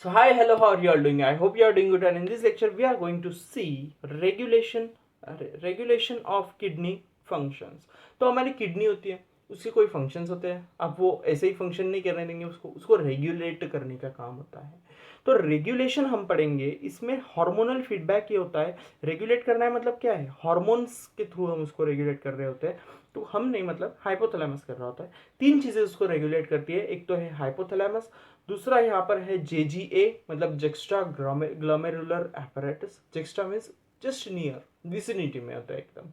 So hi, hello, how are you all doing? I hope you are doing good. And in this lecture, we are going to see regulation of kidney functions. तो हमारी kidney होती है, उसके कोई functions होते हैं. अब वो ऐसे ही फंक्शन नहीं करने देंगे, उसको उसको रेगुलेट करने का काम होता है. तो रेगुलेशन हम पढ़ेंगे, इसमें हार्मोनल फीडबैक ये होता है. रेगुलेट करना है मतलब क्या है, हार्मोन्स के थ्रू हम उसको रेगुलेट कर रहे होते हैं. तो हम नहीं, मतलब हाइपोथैलेमस कर रहा होता है. तीन चीज़ें उसको रेगुलेट करती है. एक तो है हाइपोथैलेमस, दूसरा यहाँ पर है JGA मतलब juxta glomerular apparatus. Juxta means just near vicinity में होता है एकदम.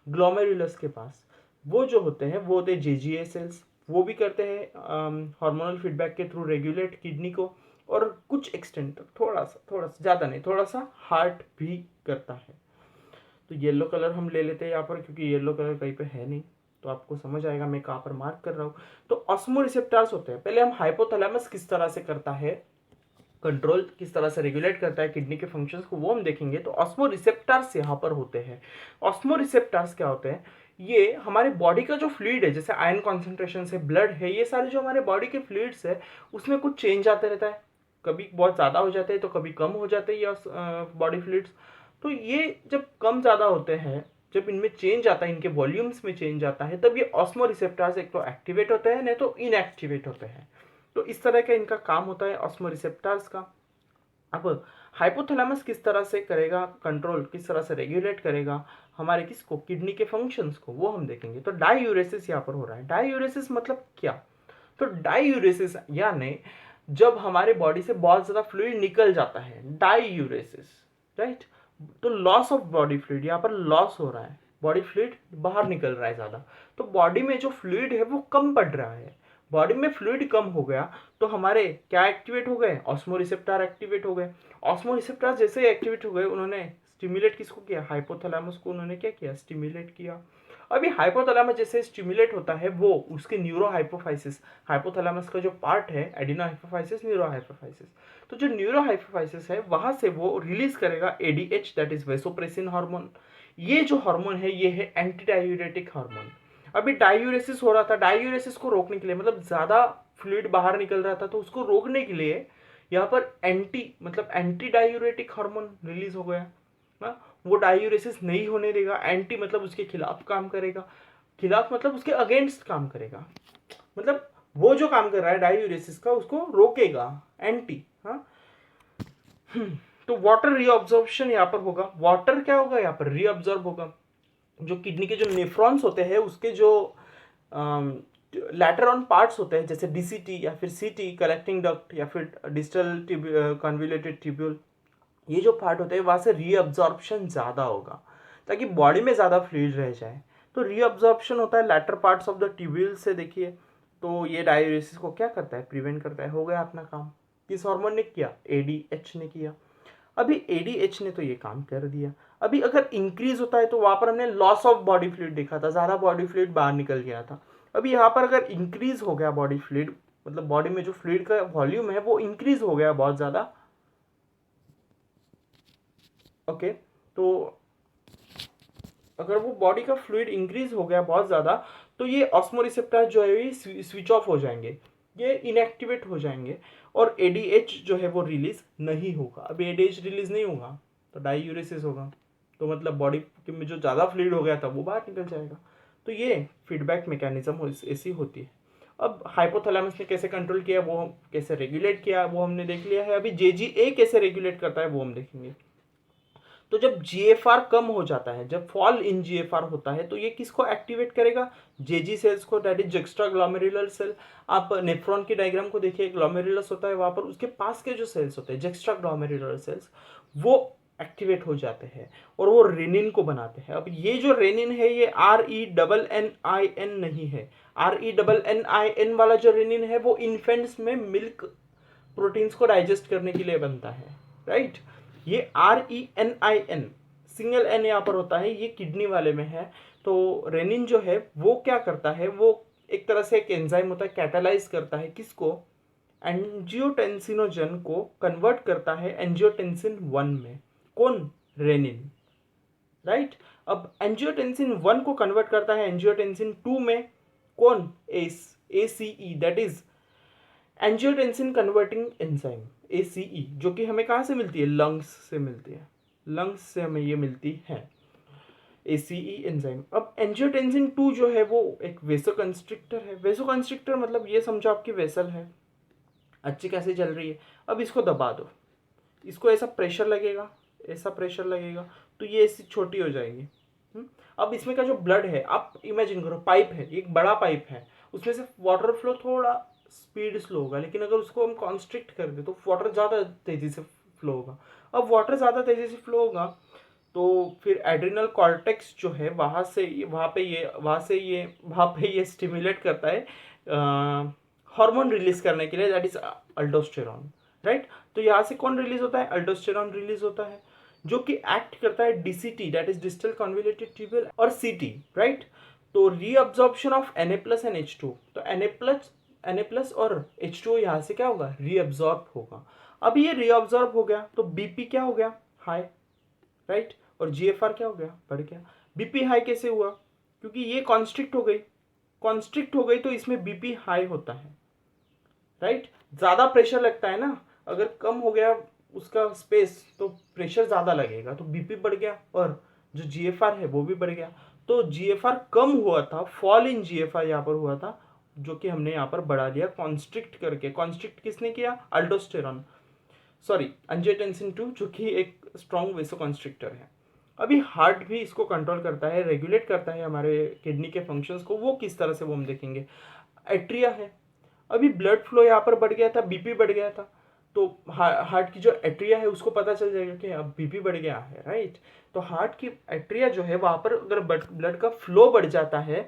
ग्लोमेरुलस के पास वो जो होते हैं वो होते हैं JGA सेल्स. वो भी करते हैं हार्मोनल फीडबैक के थ्रू रेगुलेट किडनी को. और कुछ एक्सटेंट तक, थोड़ा सा ज़्यादा नहीं, थोड़ा सा हार्ट भी करता है. तो येलो कलर हम ले लेते हैं यहाँ पर, क्योंकि येलो कलर कहीं पे है नहीं, तो आपको समझ आएगा मैं कहाँ पर मार्क कर रहा हूँ. तो ऑस्मो रिसेप्टर्स होते हैं. पहले हम हाइपोथैलेमस किस तरह से करता है कंट्रोल, किस तरह से रेगुलेट करता है किडनी के फंक्शंस को, वो हम देखेंगे. तो ऑस्मो रिसेप्टर्स यहाँ पर होते हैं. ऑस्मो रिसेप्टर्स क्या होते हैं, ये हमारे बॉडी का जो फ्लूइड है, जैसे आयरन कॉन्सेंट्रेशन से ब्लड है, ये सारे जो हमारे बॉडी के फ्लूइड्स है उसमें कुछ चेंज आते रहता है. कभी बहुत ज़्यादा हो जाते हैं तो कभी कम हो जाते हैं ये बॉडी फ्लूइड्स. तो ये जब कम ज़्यादा होते हैं, जब इनमें चेंज आता है, इनके वॉल्यूम्स में चेंज आता है, तब ये ऑस्मो रिसेप्टर्स एक तो एक्टिवेट होते हैं, नहीं तो इनएक्टिवेट होते हैं. तो इस तरह का इनका काम होता है ऑस्मो रिसेप्टर्स का. अब हाइपोथैलेमस किस तरह से करेगा कंट्रोल, किस तरह से रेगुलेट करेगा हमारे किसको, किडनी के फंक्शंस को, वो हम देखेंगे. तो डाईयूरेसिस यहाँ पर हो रहा है. डाईयूरेसिस मतलब क्या, तो डाईयूरेसिस यानी जब हमारे बॉडी से बहुत ज़्यादा फ्लूइड निकल जाता है, डाईयूरेसिस, राइट. तो लॉस ऑफ बॉडी फ्लूइड, यहाँ पर लॉस हो रहा है, बॉडी फ्लूइड बाहर निकल रहा है ज़्यादा. तो बॉडी में जो फ्लूइड है वो कम पड़ रहा है. बॉडी में फ्लूइड कम हो गया तो हमारे क्या एक्टिवेट हो गए, ऑस्मो रिसेप्टर एक्टिवेट हो गए. ऑस्मो रिसेप्टर जैसे ही एक्टिवेट हो गए, उन्होंने स्टिमुलेट किसको किया, हाइपोथैलेमस को उन्होंने क्या किया, स्टिमुलेट किया. अभी हाइपोथैलेमस जैसे स्टिमुलेट होता है, वो उसके न्यूरो हाइपोफाइसिस, हाइपोथैलेमस का जो पार्ट है एडिनो हाइपोफाइसिस, न्यूरो हाइपोफाइसिस, तो जो न्यूरो हाइपोफाइसिस है वहां से वो रिलीज करेगा ADH, that is vasopressin hormone. ये जो हार्मोन है ये है एंटी डायूरेटिक हार्मोन. अभी डायूरेसिस हो रहा था, डायूरेसिस को रोकने के लिए, मतलब ज्यादा फ्लूइड बाहर निकल रहा था, तो उसको रोकने के लिए यहाँ पर एंटी डायूरेटिक हार्मोन रिलीज हो गया. वो डायूरेसिस नहीं होने देगा. एंटी मतलब उसके खिलाफ काम करेगा, खिलाफ मतलब उसके अगेंस्ट काम करेगा, मतलब वो जो काम कर रहा है डायूरेसिस का उसको रोकेगा, एंटी. हाँ. तो वाटर रीअब्जॉर्प्शन यहाँ पर होगा. वाटर क्या होगा, यहाँ पर रीअब्जॉर्ब होगा. जो किडनी के जो नेफ्रॉन्स होते हैं उसके जो लैटर ऑन पार्ट्स होते हैं, जैसे DCT या फिर CT कलेक्टिंग डक्ट या फिर डिस्टल कन्वोल्यूटेड ट्यूब्यूल, ये जो पार्ट होते हैं वहाँ से रीअब्जॉर्प्शन ज़्यादा होगा ताकि बॉडी में ज़्यादा फ्लूइड रह जाए. तो रीअब्जॉर्प्शन होता है later parts of the tubule से. देखिए, तो ये डायूरेसिस को क्या करता है, प्रिवेंट करता है. हो गया अपना काम. किस हार्मोन ने किया, ADH ने किया. अभी ADH ने तो ये काम कर दिया. अभी अगर इंक्रीज होता है तो वहां पर हमने लॉस ऑफ बॉडी फ्लूइड देखा था, ज़्यादा बॉडी फ्लूइड बाहर निकल गया था. अभी यहाँ पर अगर इंक्रीज हो गया बॉडी फ्लूइड, मतलब बॉडी में जो फ्लूइड का वॉल्यूम है वो इंक्रीज हो गया बहुत ज़्यादा. ओके. तो अगर वो बॉडी का फ्लूइड इंक्रीज हो गया बहुत ज़्यादा, तो ये ऑस्मो रिसेप्टर जो है ये स्विच ऑफ हो जाएंगे, ये इनएक्टिवेट हो जाएंगे, और ADH जो है वो रिलीज नहीं होगा. अब ADH रिलीज नहीं होगा तो डाईयूरेसिस होगा. तो मतलब बॉडी में जो ज़्यादा फ्लूइड हो गया था वो बाहर निकल जाएगा. तो ये फीडबैक मैकेनिज्म ऐसी होती है. अब हाइपोथैलेमस ने कैसे कंट्रोल किया, वो कैसे रेगुलेट किया, वो हमने देख लिया है. अभी JGA कैसे रेगुलेट करता है वो हम देखेंगे. तो जब GFR कम हो जाता है, जब फॉल इन GFR होता है, तो ये किसको एक्टिवेट करेगा, JG सेल्स को, that is extra glomerular cell. आप नेफ्रॉन की डायग्राम को देखिए, ग्लोमेरुलस होता है वहां पर, उसके पास के जो सेल्स होते हैं एक्स्ट्रा ग्लोमेरुलर सेल्स, वो एक्टिवेट हो जाते हैं और वो रेनिन को बनाते हैं. अब ये जो रेनिन है ये RENNIN नहीं है. RENNIN वाला जो रेनिन है वो इन्फेंट्स में मिल्क प्रोटीन्स को डाइजेस्ट करने के लिए बनता है, राइट. ये RENIN सिंगल एन यहाँ पर होता है, ये किडनी वाले में है. तो रेनिन जो है वो क्या करता है, वो एक तरह से एक एंजाइम होता है, कैटालाइज करता है किसको, एंजियोटेंसिनोजन को कन्वर्ट करता है एंजियोटेंसिन 1 में. कौन, रेनिन, राइट. अब एंजियोटेंसिन 1 को कन्वर्ट करता है एंजियोटेंसिन 2 में. कौन, ACE, that is angiotensin converting enzyme. ACE, जो कि हमें कहाँ से मिलती है, लंग्स से मिलती है, लंग्स से हमें ये मिलती है ACE एंजाइम। अब एंजियोटेंसिन 2 जो है वो एक वेसोकंस्ट्रिक्टर है। वेसोकंस्ट्रिक्टर मतलब ये समझो आपकी वेसल है, अच्छी कैसे चल रही है, अब इसको दबा दो, इसको ऐसा प्रेशर लगेगा, ऐसा प्रेशर लगेगा तो ये ऐसी छोटी हो जाएगी। अब इसमें का जो ब्लड है, आप इमेजिन करो पाइप है, एक बड़ा पाइप है, उसमें से वाटर फ्लो थोड़ा स्पीड स्लो होगा, लेकिन अगर उसको हम कॉन्स्ट्रिक्ट कर दे तो वाटर ज़्यादा तेज़ी से फ्लो होगा। अब वाटर ज़्यादा तेज़ी से फ्लो होगा तो फिर एड्रिनल कॉर्टेक्स जो है वहाँ पे ये स्टिमुलेट करता है हार्मोन रिलीज करने के लिए, दैट इज अल्डोस्टेरॉन, राइट। तो यहाँ से कौन रिलीज होता है, अल्डोस्टेरॉन रिलीज होता है, जो कि एक्ट करता है DCT, that is distal convoluted tubule, और CT, राइट। तो reabsorption of Na+ and H2, तो Na+ और H2O यहाँ से क्या होगा, रीअब्जॉर्ब होगा। अब ये रीअब्जॉर्ब हो गया तो BP क्या हो गया, हाई, राइट, और GFR क्या हो गया, बढ़ गया। BP हाई कैसे हुआ, क्योंकि ये कॉन्स्ट्रिक्ट हो गई, कॉन्स्ट्रिक्ट हो गई तो इसमें BP हाई होता है, राइट। ज़्यादा प्रेशर लगता है ना, अगर कम हो गया उसका स्पेस तो प्रेशर ज़्यादा लगेगा, तो BP बढ़ गया और जो GFR है वो भी बढ़ गया। तो GFR कम हुआ था, फॉल इन GFR यहाँ पर हुआ था, जो कि हमने यहाँ पर बढ़ा दिया कॉन्स्ट्रिक्ट करके। कॉन्स्ट्रिक्ट किसने किया, अल्डोस्टेरॉन, सॉरी एंजियोटेंसिन 2, जो कि एक स्ट्रॉन्ग वेसोकंस्ट्रिक्टर है। अभी हार्ट भी इसको कंट्रोल करता है, रेगुलेट करता है हमारे किडनी के फंक्शंस को। वो किस तरह से वो हम देखेंगे। एट्रिया है, अभी ब्लड फ्लो यहाँ पर बढ़ गया था, बीपी बढ़ गया था, तो हार्ट की जो एट्रिया है उसको पता चल जाएगा कि अब बीपी बढ़ गया है, राइट। तो हार्ट की एट्रिया जो है वहाँ पर अगर ब्लड का फ्लो बढ़ जाता है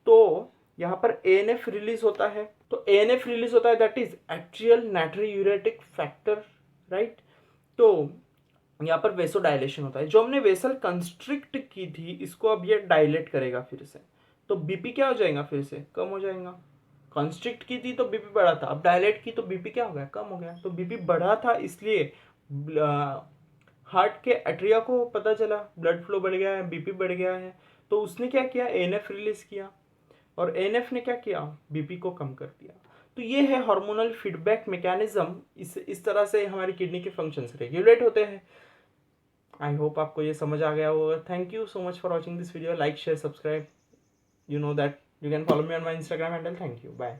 तो यहाँ पर ANF रिलीज होता है। तो ANF रिलीज होता है, that is atrial natriuretic factor, right. तो यहाँ पर वेसो डायलेशन होता है, जो हमने वेसल कंस्ट्रिक्ट की थी इसको अब ये डायलेट करेगा फिर से, तो बीपी क्या हो जाएगा, फिर से कम हो जाएगा। कंस्ट्रिक्ट की थी तो बीपी बढ़ा था, अब डायलेट की तो बीपी क्या हो गया, कम हो गया। तो बीपी बढ़ा था इसलिए हार्ट के एट्रिया को पता चला ब्लड फ्लो बढ़ गया है, बीपी बढ़ गया है, तो उसने क्या किया, ANF रिलीज किया, और ANF ने क्या किया, बीपी को कम कर दिया। तो ये है हार्मोनल फीडबैक मैकेनिज्म, इस तरह से हमारी किडनी के फंक्शंस रेगुलेट होते हैं। आई होप आपको ये समझ आ गया होगा। Thank you so much for watching this video, like share subscribe, you know that you can follow me on my Instagram handle. Thank you, bye.